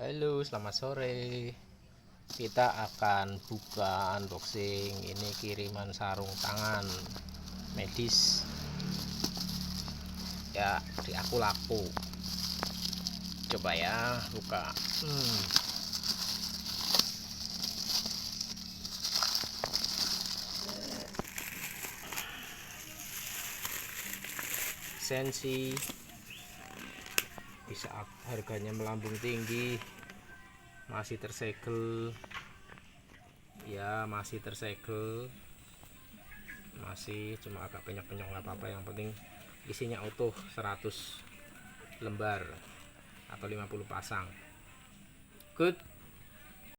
Halo, selamat sore. Kita akan buka unboxing ini kiriman sarung tangan medis ya di aku laku. Coba ya buka. Sensi di saat harganya melambung tinggi masih tersegel ya, masih tersegel, masih cuma agak penyok-penyok, nggak apa-apa, yang penting isinya utuh 100 lembar atau 50 pasang. Good.